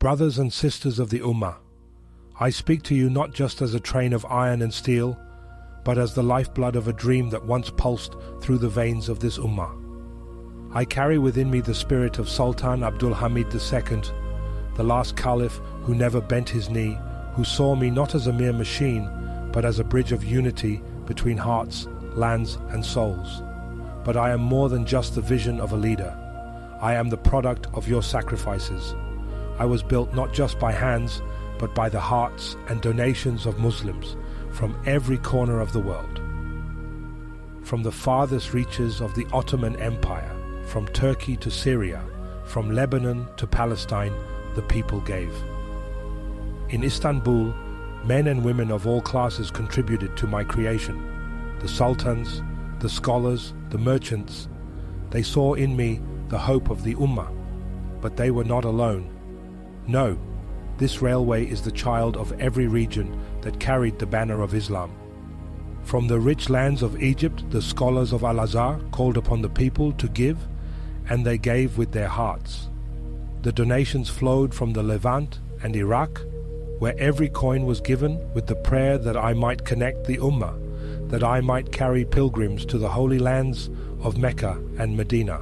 Brothers and sisters of the Ummah, I speak to you not just as a train of iron and steel, but as the lifeblood of a dream that once pulsed through the veins of this Ummah. I carry within me the spirit of Sultan Abdulhamid II, the last Caliph who never bent his knee, who saw me not as a mere machine, but as a bridge of unity between hearts, lands and souls. But I am more than just the vision of a leader. I am the product of your sacrifices. I was built not just by hands, but by the hearts and donations of Muslims from every corner of the world. From the farthest reaches of the Ottoman Empire, from Turkey to Syria, from Lebanon to Palestine, the people gave. In Istanbul, men and women of all classes contributed to my creation. The sultans, the scholars, the merchants. They saw in me the hope of the Ummah, but they were not alone. No, this railway is the child of every region that carried the banner of Islam. From the rich lands of Egypt, the scholars of Al-Azhar called upon the people to give, and they gave with their hearts. The donations flowed from the Levant and Iraq, where every coin was given with the prayer that I might connect the Ummah, that I might carry pilgrims to the holy lands of Mecca and Medina.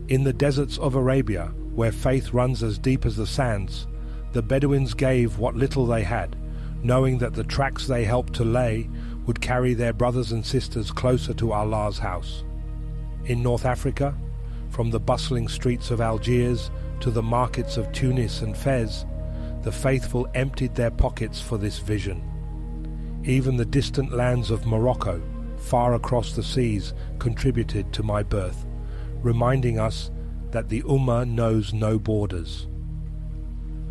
In the deserts of Arabia, where faith runs as deep as the sands, the Bedouins gave what little they had, knowing that the tracks they helped to lay would carry their brothers and sisters closer to Allah's house. In North Africa, from the bustling streets of Algiers to the markets of Tunis and Fez, the faithful emptied their pockets for this vision. Even the distant lands of Morocco, far across the seas, contributed to my birth, reminding us that the Ummah knows no borders.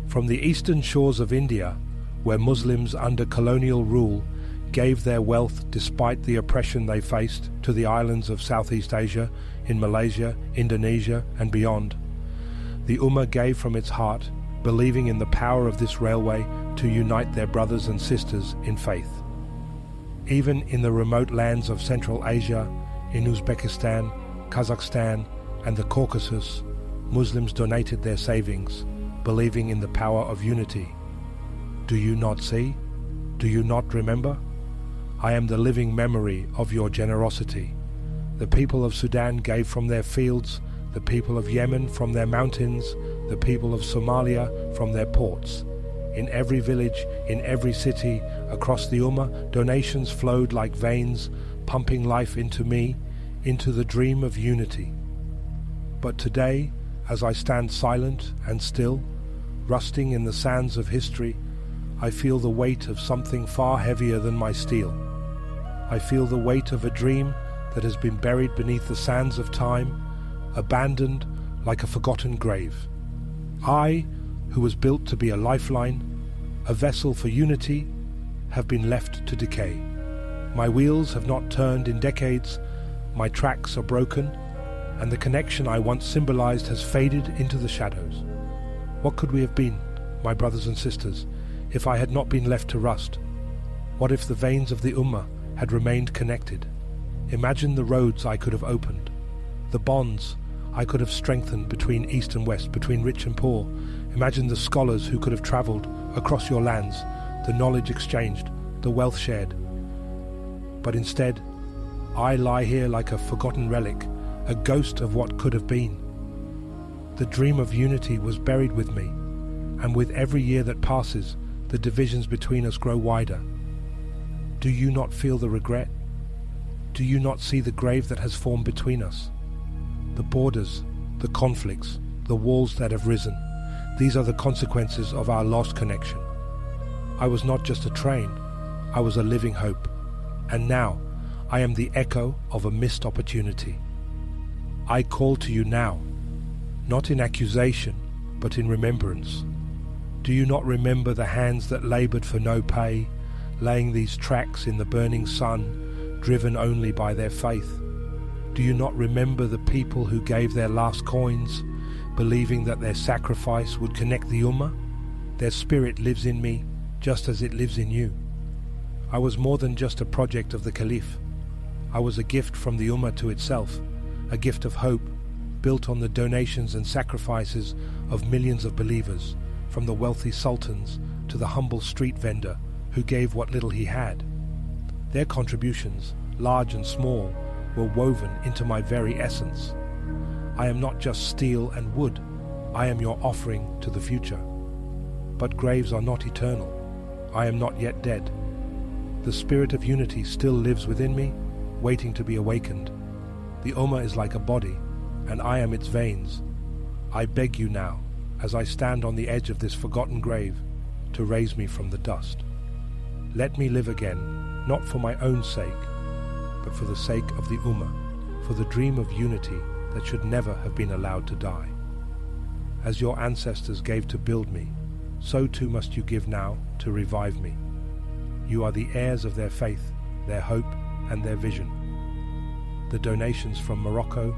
From the eastern shores of India, where Muslims under colonial rule gave their wealth despite the oppression they faced, to the islands of Southeast Asia, in Malaysia, Indonesia and beyond, the Ummah gave from its heart, believing in the power of this railway to unite their brothers and sisters in faith. Even in the remote lands of Central Asia, in Uzbekistan, Kazakhstan and the Caucasus, Muslims donated their savings, believing in the power of unity. Do you not see? Do you not remember? I am the living memory of your generosity. The people of Sudan gave from their fields, the people of Yemen from their mountains, the people of Somalia from their ports. In every village, in every city, across the Ummah, donations flowed like veins, pumping life into me, into the dream of unity. But today, as I stand silent and still, rusting in the sands of history, I feel the weight of something far heavier than my steel. I feel the weight of a dream that has been buried beneath the sands of time, abandoned like a forgotten grave. I, who was built to be a lifeline, a vessel for unity, have been left to decay. My wheels have not turned in decades, my tracks are broken, and the connection I once symbolized has faded into the shadows. What could we have been, my brothers and sisters, if I had not been left to rust? What if the veins of the Ummah had remained connected? Imagine the roads I could have opened, the bonds I could have strengthened between East and West, between rich and poor. Imagine the scholars who could have traveled across your lands, the knowledge exchanged, the wealth shared. But instead, I lie here like a forgotten relic, a ghost of what could have been. The dream of unity was buried with me, and with every year that passes, the divisions between us grow wider. Do you not feel the regret? Do you not see the grave that has formed between us? The borders, the conflicts, the walls that have risen, these are the consequences of our lost connection. I was not just a train, I was a living hope, and now I am the echo of a missed opportunity. I call to you now, not in accusation, but in remembrance. Do you not remember the hands that labored for no pay, laying these tracks in the burning sun, driven only by their faith? Do you not remember the people who gave their last coins, believing that their sacrifice would connect the Ummah? Their spirit lives in me, just as it lives in you. I was more than just a project of the Caliph. I was a gift from the Ummah to itself, a gift of hope, built on the donations and sacrifices of millions of believers, from the wealthy sultans to the humble street vendor who gave what little he had. Their contributions, large and small, were woven into my very essence. I am not just steel and wood, I am your offering to the future. But graves are not eternal. I am not yet dead. The spirit of unity still lives within me, waiting to be awakened. The Ummah is like a body, and I am its veins. I beg you now, as I stand on the edge of this forgotten grave, to raise me from the dust. Let me live again, not for my own sake, but for the sake of the Ummah, for the dream of unity that should never have been allowed to die. As your ancestors gave to build me, so too must you give now to revive me. You are the heirs of their faith, their hope, and their vision. The donations from Morocco,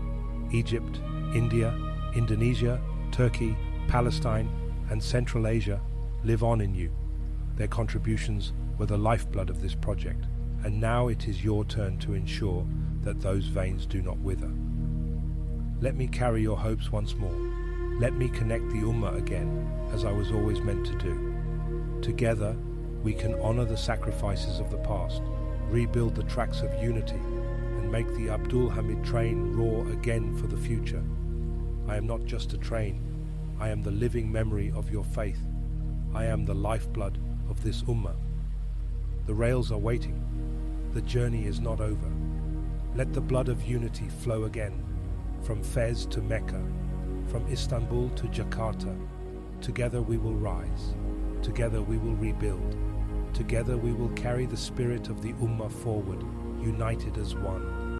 Egypt, India, Indonesia, Turkey, Palestine, and Central Asia live on in you. Their contributions were the lifeblood of this project, and now it is your turn to ensure that those veins do not wither. Let me carry your hopes once more. Let me connect the Ummah again, as I was always meant to do. Together, we can honor the sacrifices of the past, rebuild the tracks of unity, and make the Abdulhamid train roar again for the future. I am not just a train. I am the living memory of your faith. I am the lifeblood of this Ummah. The rails are waiting. The journey is not over. Let the blood of unity flow again, from Fez to Mecca, from Istanbul to Jakarta. Together we will rise. Together we will rebuild. Together we will carry the spirit of the Ummah forward, united as one.